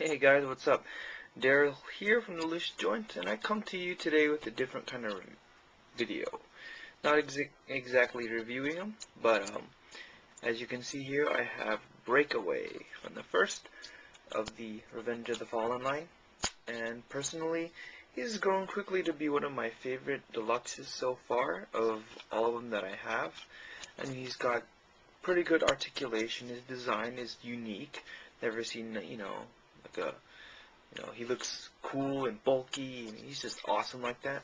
Hey guys, what's up? Daryl here from TheLooseJoints, and I come to you today with a different kind of video. Not exactly reviewing them, but as you can see here, I have Breakaway from the first of the Revenge of the Fallen line, and personally, he's grown quickly to be one of my favorite deluxes so far of all of them that I have, and he's got pretty good articulation. His design is unique. Never seen, like a he looks cool and bulky, and he's just awesome like that.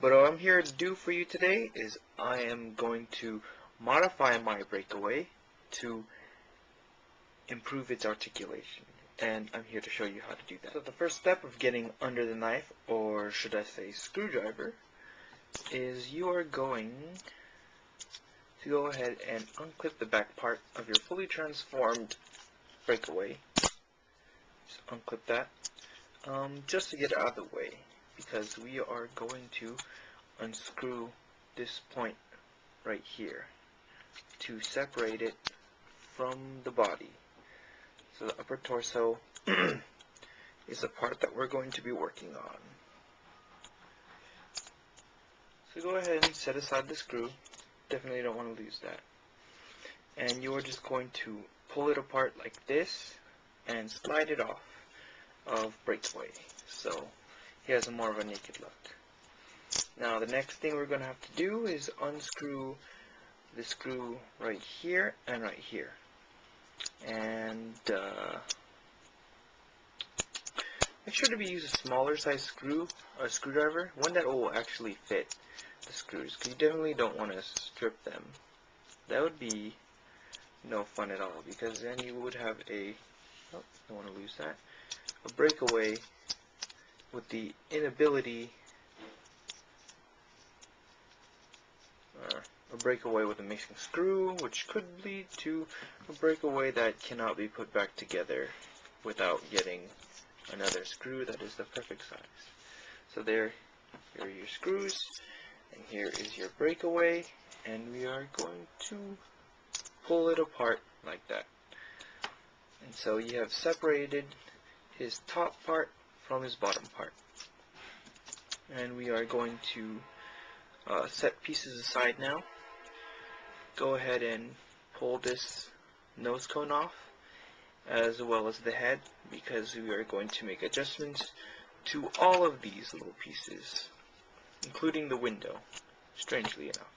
But what I'm here to do for you today is I am going to modify my Breakaway to improve its articulation. And I'm here to show you how to do that. So the first step of getting under the knife, or should I say screwdriver, is you are going to go ahead and unclip the back part of your fully transformed Breakaway. Just unclip that. Just to get it out of the way, because we are going to unscrew this point right here to separate it from the body. So the upper torso is the part that we're going to be working on. So go ahead and set aside the screw. Definitely don't want to lose that. And you are just going to pull it apart like this and slide it off of Breakaway, so he has more of a naked look. Now the next thing we're going to have to do is unscrew the screw right here and right here, and make sure to use a smaller size screwdriver, one that will actually fit the screws, because you definitely don't want to strip them. That would be no fun at all, because then you would have don't want to lose that, a Breakaway with the inability, a Breakaway with a missing screw, which could lead to a Breakaway that cannot be put back together without getting another screw that is the perfect size. So here are your screws, and here is your Breakaway, and we are going to pull it apart like that. And so you have separated his top part from his bottom part, and we are going to set pieces aside now. Go ahead and pull this nose cone off, as well as the head, because we are going to make adjustments to all of these little pieces, including the window, strangely enough.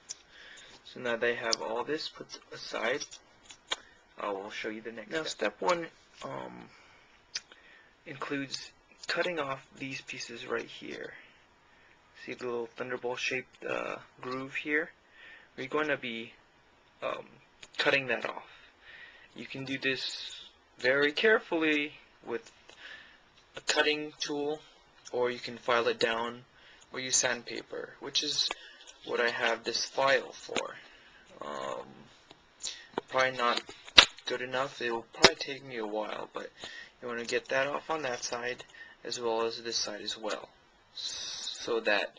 So now that I have all this put aside, I will show you the next step. Now step one includes cutting off these pieces right here. See the little thunderbolt shaped groove here? We're going to be cutting that off. You can do this very carefully with a cutting tool, or you can file it down or use sandpaper, which is what I have this file for. Probably not good enough. It will probably take me a while, but you want to get that off on that side as well as this side as well, so that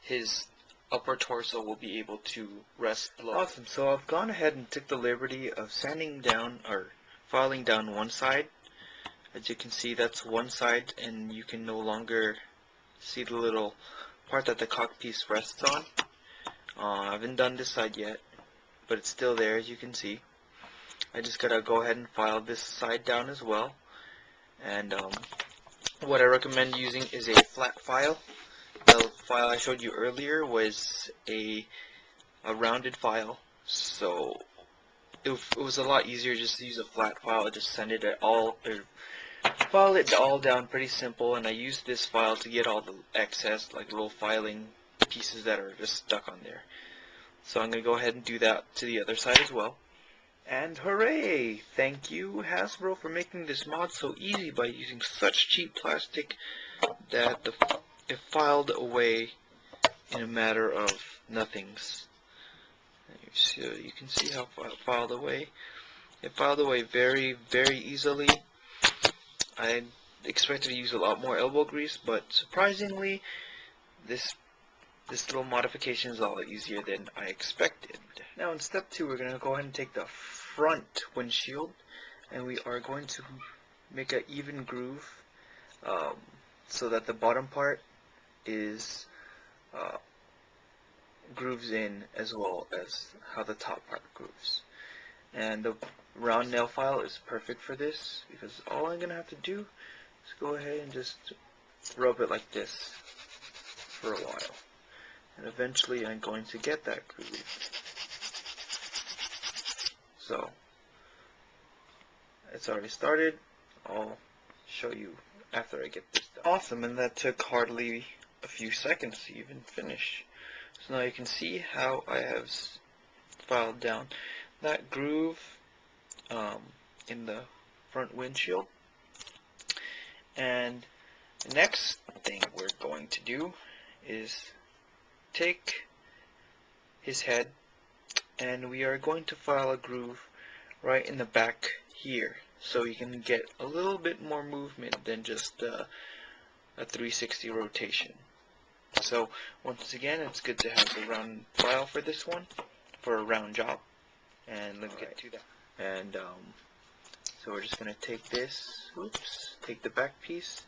his upper torso will be able to rest low. Awesome. So I've gone ahead and took the liberty of sanding down, or filing down one side. As you can see, that's one side, and you can no longer see the little part that the cock piece rests on. I haven't done this side yet, but it's still there, as you can see. I just gotta go ahead and file this side down as well. And what I recommend using is a flat file. The file I showed you earlier was a rounded file, so it was a lot easier just to use a flat file. Just send it file it all down, pretty simple. And I used this file to get all the excess, like little filing pieces that are just stuck on there. So I'm going to go ahead and do that to the other side as well. And hooray! Thank you, Hasbro, for making this mod so easy by using such cheap plastic that it filed away in a matter of nothings. So you can see how it filed away. It filed away very, very easily. I expected to use a lot more elbow grease, but surprisingly, this little modification is a lot easier than I expected. Now in step 2, we're going to go ahead and take the front windshield, and we are going to make an even groove, so that the bottom part is grooves in as well as how the top part grooves. And the round nail file is perfect for this, because all I'm gonna have to do is go ahead and just rub it like this for a while, and eventually I'm going to get that groove. So it's already started. I'll show you after I get this done. Awesome, and that took hardly a few seconds to even finish. So now you can see how I have filed down that groove in the front windshield. And the next thing we're going to do is take his head, and we are going to file a groove right in the back here, so you can get a little bit more movement than just a 360 rotation. So once again, it's good to have the round file for this one, for a round job, and let's get to that. And so we're just going to take this, take the back piece,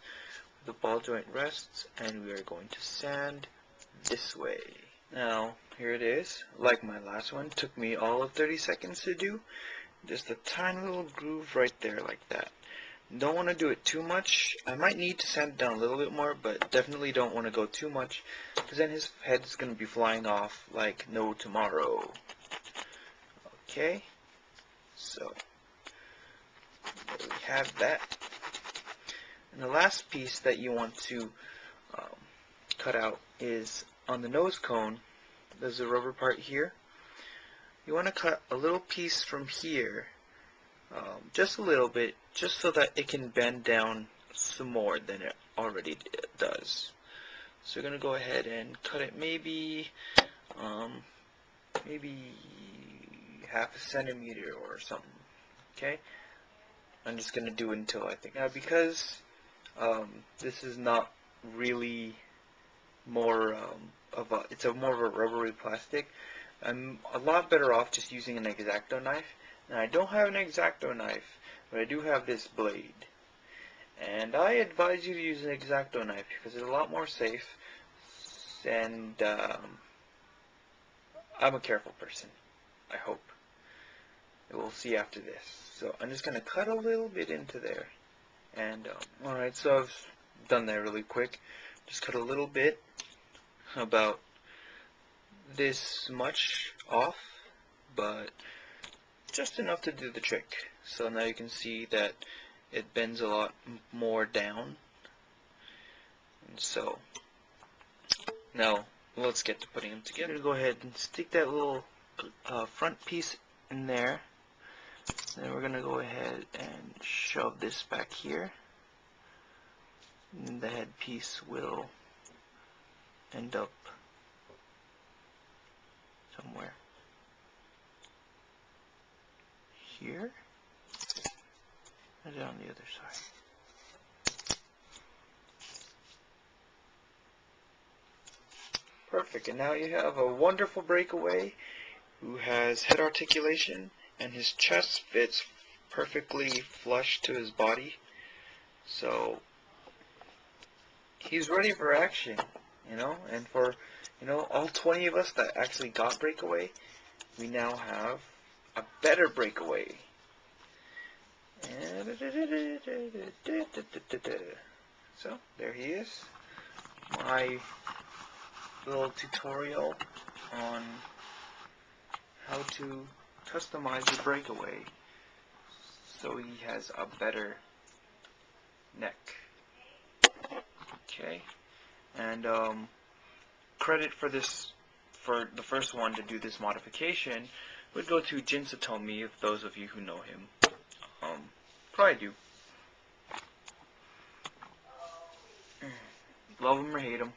the ball joint rests, and we are going to sand this way. Now here it is. Like my last one, took me all of 30 seconds to do. Just a tiny little groove right there like that. Don't want to do it too much. I might need to sand it down a little bit more, but definitely don't want to go too much, because then his head's going to be flying off like no tomorrow. Okay, so there we have that. And the last piece that you want to cut out is on the nose cone. There's a rubber part here. You want to cut a little piece from here, just a little bit, just so that it can bend down some more than it already does. So you're going to go ahead and cut it maybe half a centimeter or something. Okay, I'm just going to do it until I think. Now because this is not really more it's more of a rubbery plastic, I'm a lot better off just using an X-Acto knife. Now I don't have an X-Acto knife, but I do have this blade, and I advise you to use an X-Acto knife because it's a lot more safe, and I'm a careful person, I hope. We'll see after this. So I'm just going to cut a little bit into there, and alright, so I've done that really quick. Just cut a little bit, about this much off, but just enough to do the trick. So now you can see that it bends a lot more down. And so now let's get to putting them together. Go ahead and stick that little front piece in there. Then we're gonna go ahead and shove this back here, and the head piece will end up somewhere here, and then on the other side. Perfect, and now you have a wonderful Breakaway who has head articulation, and his chest fits perfectly flush to his body. So he's ready for action, and for, all 20 of us that actually got Breakaway, we now have a better Breakaway. So there he is, my little tutorial on how to customize the Breakaway so he has a better neck. Okay, and credit for this, for the first one to do this modification, would go to Jin Satomi, if those of you who know him probably do. Love him or hate him.